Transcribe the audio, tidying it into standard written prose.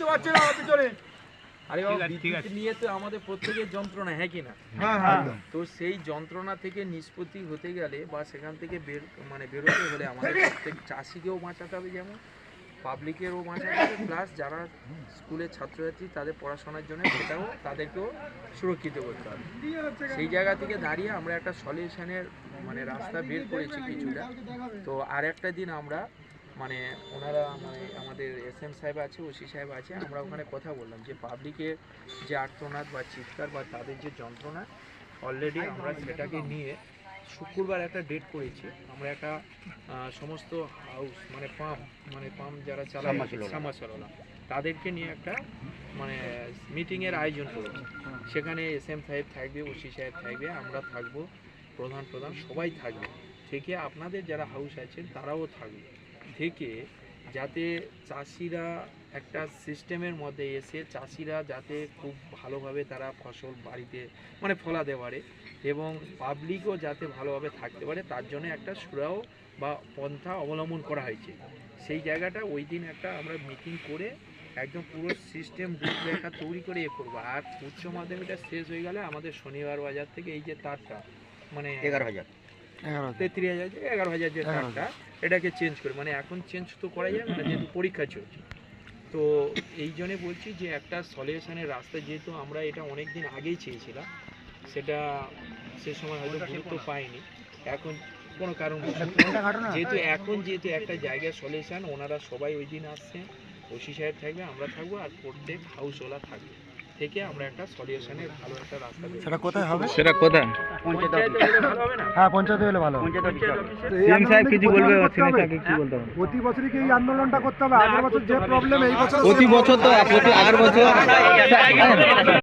বুঝতে পারছি না পিছনে। আরে বাবা, বিদ্যুৎ নিয়ে তো আমাদের প্রত্যেকের যন্ত্রণা, হ্যাঁ কি না? তো সেই যন্ত্রণা থেকে নিষ্পত্তি হতে গেলে বা সেখান থেকে বেরোতে হলে আমাদের প্রত্যেক চাষিকেও বাঁচাতে হবে, যেমন পাবলিকেরও বাঁচাতে হবে, প্লাস যারা স্কুলের ছাত্রছাত্রী তাদের পড়াশোনার জন্য সেটাও তাদেরকেও সুরক্ষিত করতে হবে। সেই জায়গা থেকে দাঁড়িয়ে আমরা একটা সলিউশনের রাস্তা বের করেছি কিছুটা। তো আর একটা দিন আমরা ওনারা আমাদের এসএম সাহেব আছে, ওসি সাহেব আছে, আমরা ওখানে কথা বললাম যে পাবলিকের যে আর্তনাদ বা চিৎকার বা তাদের যে যন্ত্রণা, অলরেডি আমরা সেটাকে নিয়ে শুক্রবার একটা ডেট করেছি। আমরা একটা সমস্ত হাউস পাম্প যারা চালায় সামারসেবলা তাদেরকে নিয়ে একটা মিটিংয়ের আয়োজন করেছি। সেখানে এসএম সাহেব থাকবে, ওসি সাহেব থাকবে, আমরা থাকবো, প্রধান সবাই থাকবে, থেকে আপনাদের যারা হাউস আছেন তারাও থাকবে, থেকে যাতে চাষিরা একটা সিস্টেমের মধ্যে এসে চাষিরা যাতে খুব ভালোভাবে তারা ফসল বাড়িতে ফলাতে পারে এবং পাবলিকও যাতে ভালোভাবে থাকতে পারে, তার জন্য একটা সুরাও বা পন্থা অবলম্বন করা হয়েছে। সেই জায়গাটা ওই দিন একটা আমরা মিটিং করে একদম পুরো সিস্টেম রূপরেখা তৈরি করে করবো। আর উচ্চ মাধ্যমিকটা শেষ হয়ে গেলে আমাদের শনিবার বাজার থেকে এই যে তারটা 11,000 33,000 11,000 যে তারটা, এটাকে চেঞ্জ করে এখন চেঞ্জ তো করা যাবে না যেহেতু পরীক্ষা চলছে। তো এই জন্যে বলছি যে একটা সলিউশনের রাস্তা, যেহেতু আমরা এটা অনেক দিন আগেই চেয়েছিলাম, সেটা সে সময় হয়তো গুরুত্ব পাইনি, এখন কোনো কারণ যেহেতু একটা জায়গায় সলিউশন, ওনারা সবাই ওই দিন আসছে, ওসি সাহেব থাকবে, আমরা থাকবো, আর প্রত্যেক হাউসওয়ালা থাকবে, থেকে আমরা একটা সলিউশনের ভালো একটা রাস্তা দেব। সেটা কোথায় হবে? সেটা কোথায়? পঞ্চায়েতে হলে ভালো হবে না? হ্যাঁ, পঞ্চায়েতে হলে ভালো। পঞ্চায়েত অফিসে সিএম সাহেব কিছু বলবে? প্রতি বছরই কি এই আন্দোলনটা করতে হবে? আগের বছর যে প্রবলেম, এই বছর প্রতি বছর তো আর বছর